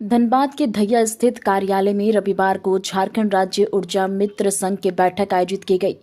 धनबाद के धैया स्थित कार्यालय में रविवार को झारखंड राज्य ऊर्जा मित्र संघ की बैठक आयोजित की गई।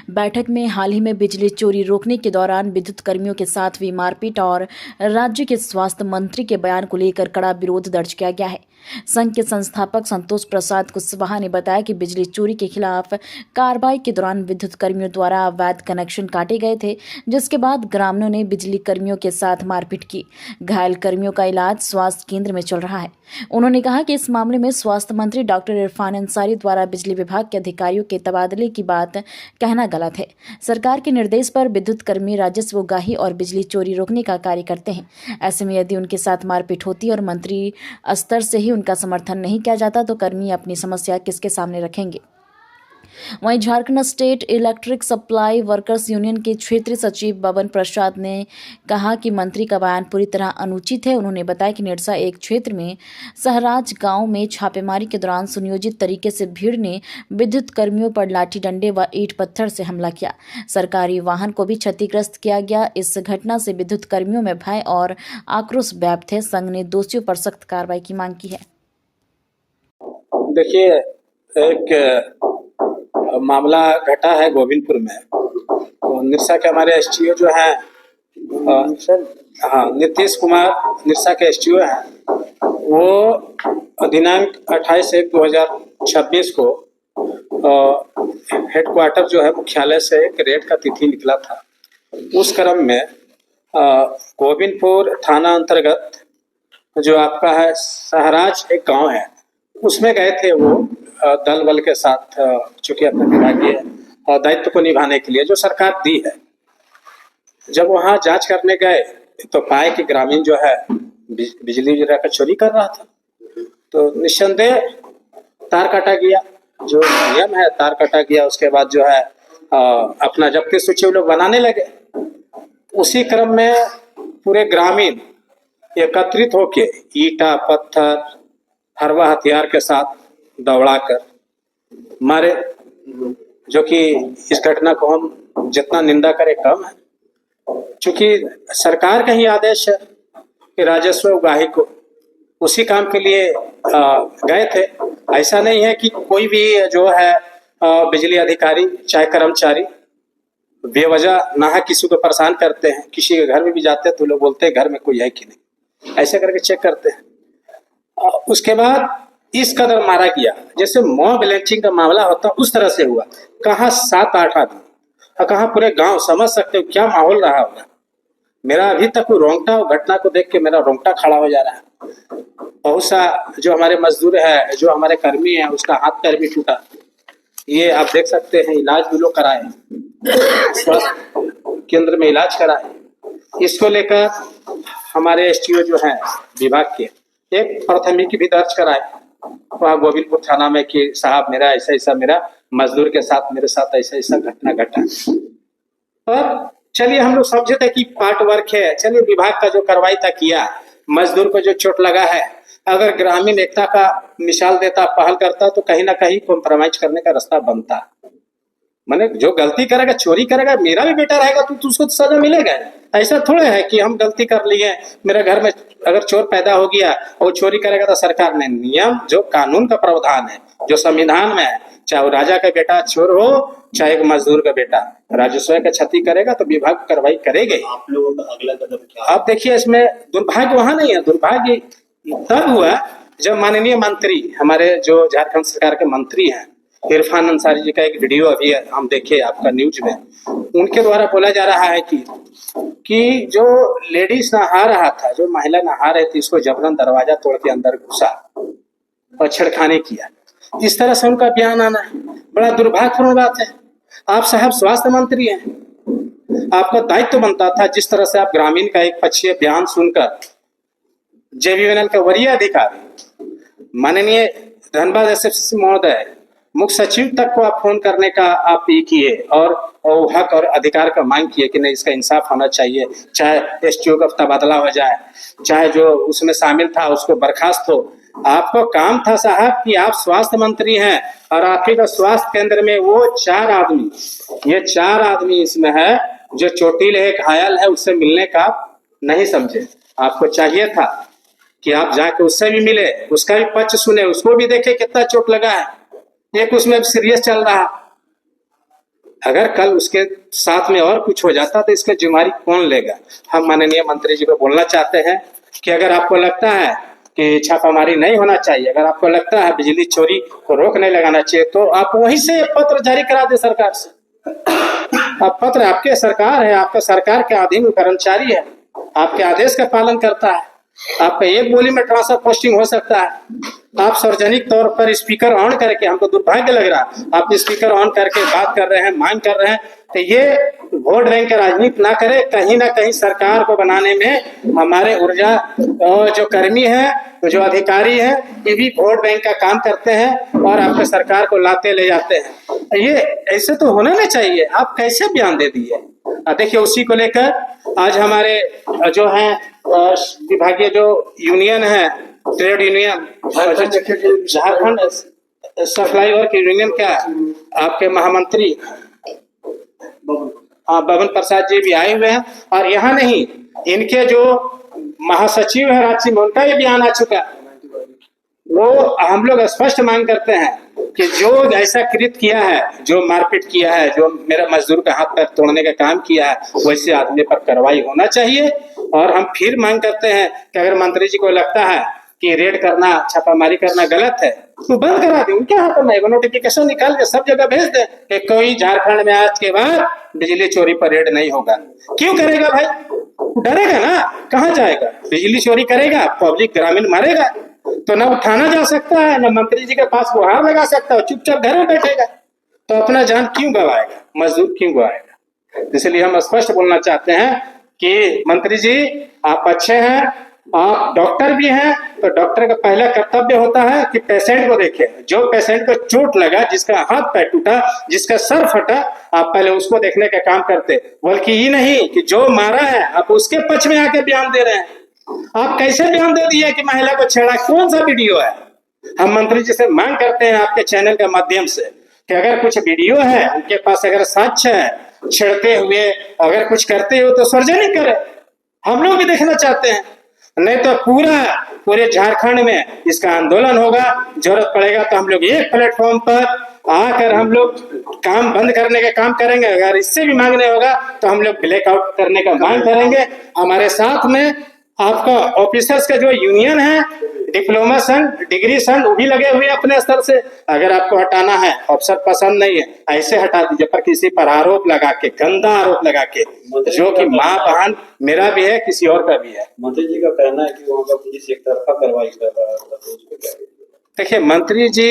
बैठक में हाल ही में बिजली चोरी रोकने के दौरान विद्युत कर्मियों के साथ हुई मारपीट और राज्य के स्वास्थ्य मंत्री के बयान को लेकर कड़ा विरोध दर्ज किया गया है। संघ के संस्थापक संतोष प्रसाद कुशवाहा ने बताया कि बिजली चोरी के खिलाफ कार्रवाई के दौरान विद्युत कर्मियों द्वारा अवैध कनेक्शन काटे गए थे, जिसके बाद ग्रामीणों ने बिजली कर्मियों के साथ मारपीट की। घायल कर्मियों का इलाज स्वास्थ्य केंद्र में चल रहा है। उन्होंने कहा कि इस मामले में स्वास्थ्य मंत्री डॉक्टर इरफान अंसारी द्वारा बिजली विभाग के अधिकारियों के तबादले की बात कहना गलत है। सरकार के निर्देश पर विद्युत कर्मी राजस्व उगाही और बिजली चोरी रोकने का कार्य करते हैं। ऐसे में यदि उनके साथ मारपीट होती और मंत्री स्तर से ही उनका समर्थन नहीं किया जाता तो कर्मी अपनी समस्या किसके सामने रखेंगे। वहीं Jharkhand state electric supply workers union के क्षेत्रीय सचिव बबन प्रसाद ने कहा कि मंत्री का बयान पूरी तरह अनुचित है। उन्होंने बताया कि निरसा एक क्षेत्र में सहराज गांव में छापेमारी के दौरान सुनियोजित तरीके से भीड़ ने विद्युत कर्मियों पर लाठी डंडे व ईंट पत्थर से हमला किया। सरकारी वाहन को भी क्षतिग्रस्त किया गया। इस घटना से विद्युत कर्मियों में भय और आक्रोश व्याप्त है। संघ ने दोषियों पर सख्त कार्रवाई की मांग की है। देखिए, एक मामला घटा है गोविंदपुर में। तो निरसा के हमारे एसटीओ जो है नीतीश कुमार निरसा के एसटीओ हैं। वो दिनांक 28/1/2026 को हेडक्वार्टर जो है मुख्यालय से एक रेड का तिथि निकला था। उस क्रम में गोविंदपुर थाना अंतर्गत जो आपका है सहराज एक गांव है, उसमें गए थे वो दल बल के साथ, चूंकि अपने विभागीय दायित्व को निभाने के लिए जो सरकार दी है। जब वहां जांच करने गए तो पाए कि ग्रामीण जो है बिजली का चोरी कर रहा था। तो निस्संदेह तार काटा गया, जो नियम है तार काटा गया। उसके बाद जो है अपना जब्ती सूची लोग बनाने लगे। उसी क्रम में पूरे ग्रामीण एकत्रित होके ईटा पत्थर हरवा हथियार के साथ दौड़ाकर मारे, जो कि इस घटना को हम जितना निंदा करें कम है। क्योंकि सरकार का ही आदेश है कि राजस्व उगाही को उसी काम के लिए गए थे। ऐसा नहीं है कि कोई भी जो है बिजली अधिकारी चाहे कर्मचारी बेवजह ना किसी को परेशान करते हैं। किसी के घर में भी जाते हैं तो लोग बोलते हैं घर में कोई है कि नहीं, ऐसे करके चेक करते हैं। उसके बाद इस कदर मारा गया जैसे मॉब लिंचिंग का मामला होता उस तरह से हुआ। कहाँ 7-8 आदमी और कहाँ पूरे गांव, समझ सकते हो क्या माहौल रहा होगा। मेरा अभी तक वो रोंगटा घटना को देख के मेरा रोंगटा खड़ा हो जा रहा है। बहुत सा जो हमारे मजदूर है, जो हमारे कर्मी है, उसका हाथ पैर भी टूटा। ये आप देख सकते हैं, इलाज भी लोग कराए, स्वास्थ्य केंद्र में इलाज कराए। इसको लेकर हमारे एसटीओ जो है विभाग के एक प्राथमिकी भी दर्ज कराए वहाँ गोविंदपुर थाना में कि साहब मेरा ऐसा मेरा मजदूर के साथ मेरे साथ ऐसा घटना घटा। और चलिए हम लोग समझे थे कि पार्ट वर्क है, चलिए विभाग का जो कार्रवाई था किया। मजदूर को जो चोट लगा है, अगर ग्रामीण एकता का मिसाल देता, पहल करता तो कहीं ना कहीं कॉम्प्रोमाइज करने का रास्ता बनता। माने जो गलती करेगा, चोरी करेगा, मेरा भी बेटा रहेगा तो उसको तो सजा मिलेगा। ऐसा थोड़ा है कि हम गलती कर लिए, मेरे घर में अगर चोर पैदा हो गया और चोरी करेगा तो सरकार ने नियम जो कानून का प्रावधान है, जो संविधान में है, चाहे वो राजा का बेटा चोर हो चाहे एक मजदूर का बेटा राजस्व का क्षति करेगा तो विभाग कार्रवाई करेगा। आप लोगों का अगला कदम क्या? आप देखिए, इसमें दुर्भाग्य वहां नहीं है। दुर्भाग्य तब हुआ जब माननीय मंत्री, हमारे जो झारखंड सरकार के मंत्री हैं इरफान अंसारी जी का एक वीडियो अभी हम देखे आपका न्यूज में, उनके द्वारा बोला जा रहा है कि जो लेडीज नहा रहा था, जो महिला नहा रही थी, इसको जबरन दरवाजा तोड़ के अंदर घुसा और छेड़खानी किया। इस तरह से उनका बयान आना है, बड़ा दुर्भाग्यपूर्ण बात है। आप साहब स्वास्थ्य मंत्री हैं, आपका दायित्व बनता था जिस तरह से आप ग्रामीण का एक पक्षीय बयान सुनकर जेबीवीएनएल के वरीय अधिकारी माननीय धनबाद एसएससी महोदय मुख्य सचिव तक को आप फोन करने का आप ये किए और हक और अधिकार का मांग किए कि नहीं, इसका इंसाफ होना चाहिए। चाहे एसटीओ का तबादला हो जाए, चाहे जो उसमें शामिल था उसको बर्खास्त हो। आपको काम था साहब कि आप स्वास्थ्य मंत्री हैं और आपके का स्वास्थ्य केंद्र में वो 4 आदमी, ये 4 आदमी इसमें है जो चोटिल है, घायल है, उससे मिलने का नहीं समझे। आपको चाहिए था कि आप जाके उससे भी मिले, उसका भी पक्ष सुने, उसको भी देखे कितना चोट लगा है, एक उसमें सीरियस चल रहा। अगर कल उसके साथ में और कुछ हो जाता तो इसका जिम्मेदारी कौन लेगा? हम माननीय मंत्री जी को बोलना चाहते हैं कि अगर आपको लगता है कि छापामारी नहीं होना चाहिए, अगर आपको लगता है बिजली चोरी को रोक नहीं लगाना चाहिए, तो आप वहीं से पत्र जारी करा दे सरकार से। अब पत्र आपके सरकार है, आपका सरकार के अधीन कर्मचारी है, आपके आदेश का पालन करता है, आपका एक बोली में ट्रांसफर पोस्टिंग हो सकता है। आप सार्वजनिक तौर पर स्पीकर ऑन करके, हमको दुर्भाग्य लग रहा, आप स्पीकर ऑन करके बात कर रहे हैं, मांग कर रहे हैं, तो ये वोट बैंक का राजनीति ना करे। कहीं ना कहीं सरकार को बनाने में हमारे ऊर्जा जो कर्मी हैं, जो अधिकारी हैं, ये भी वोट बैंक का काम करते हैं और आपके सरकार को लाते ले जाते हैं। ये ऐसे तो होना नहीं चाहिए। आप कैसे बयान दे दिए? देखिए, उसी को लेकर आज हमारे जो है विभागीय जो यूनियन है, trade union, Jharkhand supply work union का आपके महामंत्री बबन प्रसाद जी भी आए हुए हैं, और यहाँ नहीं, इनके जो महासचिव है रांची में, उनका भी बयान आ चुका है। वो हम लोग स्पष्ट मांग करते हैं कि जो ऐसा कृत्य किया है, जो मारपीट किया है, जो मेरा मजदूर का हाथ पैर तोड़ने का काम किया है, वैसे आदमी पर कार्रवाई होना चाहिए। और हम फिर मांग करते हैं कि अगर मंत्री जी को लगता है कि रेड करना, छापामारी करना गलत है, तो बंद करा दें। उनके हाथ में नोटिफिकेशन निकाल के सब जगह भेज दें कि कोई झारखंड में आज के बाद बिजली चोरी पर रेड नहीं होगा। क्यों करेगा भाई? डरेगा ना, कहाँ जाएगा? बिजली चोरी करेगा, पब्लिक ग्रामीण मारेगा, तो ना उठाना जा सकता है, ना मंत्री जी के पास गुहार लगा सकता है, चुपचाप घर में बैठेगा, तो अपना जान क्यों गवाएगा? मजदूर क्यों गवाएगा? इसलिए हम स्पष्ट बोलना चाहते हैं कि मंत्री जी, आप अच्छे हैं, आप डॉक्टर भी हैं, तो डॉक्टर का पहला कर्तव्य होता है कि पेशेंट को देखें। जो पेशेंट को चोट लगा, जिसका हाथ पैर टूटा, जिसका सर फटा, आप पहले उसको देखने का काम करते, बल्कि ये नहीं कि जो मारा है आप उसके पक्ष में आके बयान दे रहे हैं। आप कैसे बयान दे दिए कि महिला को छेड़ा? कौन सा वीडियो है? हम मंत्री जी से मांग करते हैं आपके चैनल के माध्यम से कि अगर कुछ वीडियो है, उनके पास अगर साक्ष्य है छेड़ते हुए, अगर कुछ करते हो तो सार्वजनिक करें, हम लोग भी देखना चाहते हैं। नहीं तो पूरे झारखंड में इसका आंदोलन होगा। जरूरत पड़ेगा तो हम लोग एक प्लेटफॉर्म पर आकर हम लोग काम बंद करने का काम करेंगे। अगर इससे भी मांगने होगा तो हम लोग ब्लैकआउट करने का मांग करेंगे। हमारे साथ में आपका ऑफिसर्स का जो यूनियन है, डिप्लोमा संघ, डिग्री संघ, वो भी लगे हुए अपने स्तर से। अगर आपको हटाना है, अफसर पसंद नहीं है, ऐसे हटा दीजिए, पर किसी पर आरोप लगा के, गंदा आरोप लगा के, जो कि माँ बहन मेरा भी है, किसी और का भी है। मंत्री जी का कहना है कि वहाँ का पुलिस एक तरफा कार्रवाई कर रहा है, तो उसको क्या? देखिए, मंत्री जी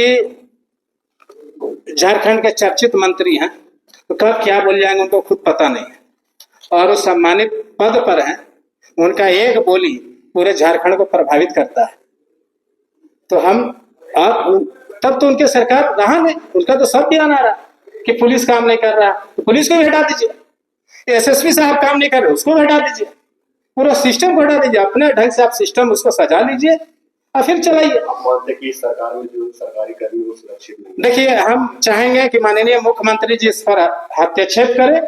झारखंड के चर्चित मंत्री हैं, तो कब क्या बोल जाएंगे उनको खुद पता नहीं है, और वो सम्मानित पद पर हैं। उनका एक बोली पूरे झारखंड को प्रभावित करता है। तो हम तब तो उनके सरकार रहा नहीं, उनका तो सब बयान आ रहा कि पुलिस काम नहीं कर रहा, तो पुलिस को भी हटा दीजिए। एसएसपी साहब काम नहीं कर रहे, उसको भी हटा दीजिए। पूरा सिस्टम को हटा दीजिए, अपने ढंग से आप सिस्टम उसको सजा लीजिए और फिर चलाइए। आप मानते कि सरकार में जो सरकारी कर्मी वो सुरक्षित नहीं? देखिए, हम चाहेंगे कि माननीय मुख्यमंत्री जी इस पर हस्तक्षेप करें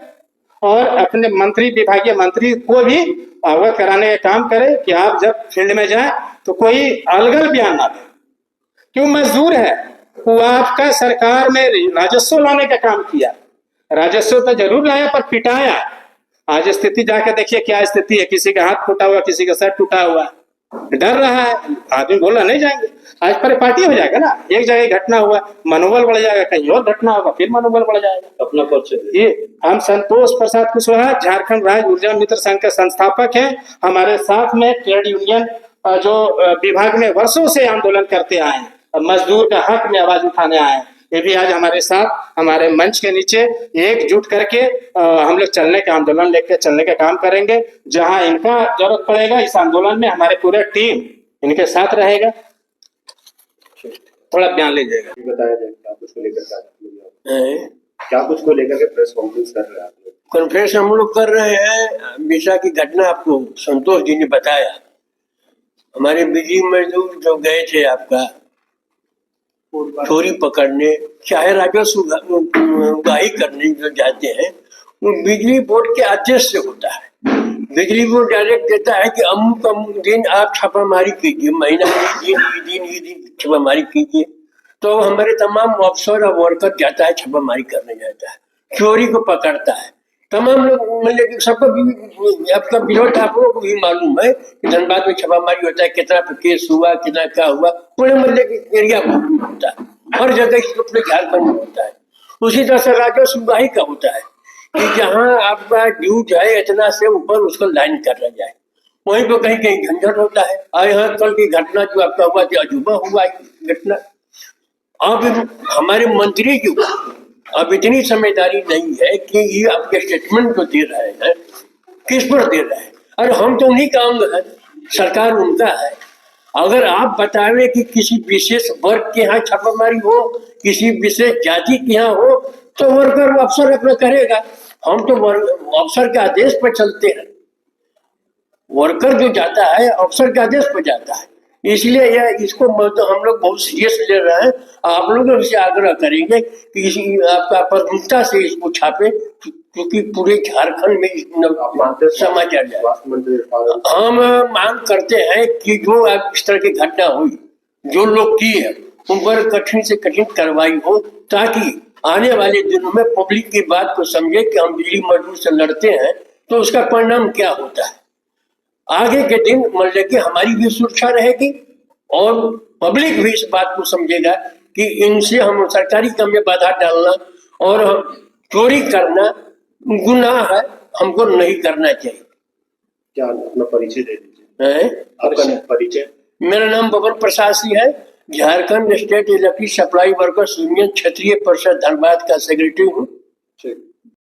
और अपने मंत्री, विभागीय मंत्री को भी अवगत कराने का काम करें कि आप जब फील्ड में जाए तो कोई अलगल बयान ना दे। क्यों? मजदूर है वो, आपका सरकार में राजस्व लाने का काम किया, राजस्व तो जरूर लाया पर पिटाया। आज स्थिति जाकर देखिए क्या स्थिति है, किसी का हाथ फूटा हुआ, किसी का सर टूटा हुआ, डर रहा है आदमी, बोला नहीं जाएंगे। आज पर पार्टी हो जाएगा ना, एक जगह घटना हुआ मनोबल बढ़ जाएगा, कहीं और घटना होगा फिर मनोबल बढ़ जाएगा। अपना पक्ष ये हम संतोष प्रसाद कुशवाहा झारखंड राज्य ऊर्जा मित्र संघ के संस्थापक हैं। हमारे साथ में ट्रेड यूनियन जो विभाग में वर्षों से आंदोलन करते आए हैं, मजदूर का हक में आवाज उठाने आए हैं, ये भी आज हमारे साथ हमारे मंच के नीचे एकजुट करके हम लोग चलने का, आंदोलन लेकर चलने का काम करेंगे। जहां इनका जरूरत पड़ेगा इस आंदोलन में हमारे पूरे टीम इनके साथ रहेगा। थोड़ा बयान लीजिएगा, बताया जाए क्या कुछ को लेकर, क्या कुछ को लेकर के प्रेस कॉन्फ्रेंस कर रहे हैं आप लोग? कॉन्फ्रेंस हम लोग कर रहे हैं। विशा की घटना आपको संतोष जी ने बताया। हमारे बिजली मजदूर जो गए थे आपका चोरी पकड़ने, चाहे राजस्व उगाही करने जो जाते हैं, वो बिजली बोर्ड के अध्यक्ष से होता है। बिजली बोर्ड डायरेक्ट देता है कि अमुक अमुक दिन आप छापामारी कीजिए, महीना ये दिन छापामारी कीजिए। तो हमारे तमाम अफसर और वर्कर जाता है, छापामारी करने जाता है, चोरी को पकड़ता है। तमाम लोग मतलब सबको भी आपका विरोध आप लोगों को भी मालूम है कि धनबाद में छापामारी होता है, कितना केस हुआ, कितना क्या हुआ, पूरे मतलब एरिया में होता है, हर जगह पूरे झारखंड में होता है। उसी तरह से राजस्व विभाग का होता है कि जहाँ आपका ड्यूज है इतना से ऊपर उसको लाइन कर जाए, वहीं पर कहीं कहीं झंझट होता है। और यहाँ कल की घटना जो आपका हुआ थी, अजूबा हुआ घटना। अब हमारे मंत्री जो अब इतनी समझदारी नहीं है कि ये आपके स्टेटमेंट जो दे रहे हैं किस पर दे रहे हैं। अरे हम तो उन्हीं का अंग है, सरकार उनका है। अगर आप बतावे कि किसी विशेष वर्ग के यहाँ छापामारी हो, किसी विशेष जाति के यहाँ हो, तो वर्कर अफसर अपना करेगा। हम तो अफसर के आदेश पर चलते हैं, वर्कर जो जाता है अफसर के आदेश पर जाता है। इसलिए यह इसको तो हम लोग बहुत सीरियस ले रहे हैं। आप लोग से आग्रह करेंगे कि आपका प्रमुखता से इसको छापे, क्योंकि पूरे झारखंड में समाचार जाए। हम मांग करते हैं कि जो इस तरह की घटना हुई, जो लोग की है उन पर कठिन से कठिन कार्रवाई हो, ताकि आने वाले दिनों में पब्लिक की बात को समझे कि हम बिजली मजदूर से लड़ते हैं तो उसका परिणाम क्या होता है। आगे के दिन मतलब कि हमारी भी सुरक्षा रहेगी और पब्लिक भी इस बात को समझेगा कि इनसे हम सरकारी काम में बाधा डालना और चोरी करना गुनाह है, हमको नहीं करना चाहिए। क्या अपना परिचय दे दीजिए। अपना परिचय। मेरा नाम बबन प्रसाद सिंह है, Jharkhand state electric supply workers union क्षेत्रीय परिषद धनबाद का सेक्रेटरी हूँ।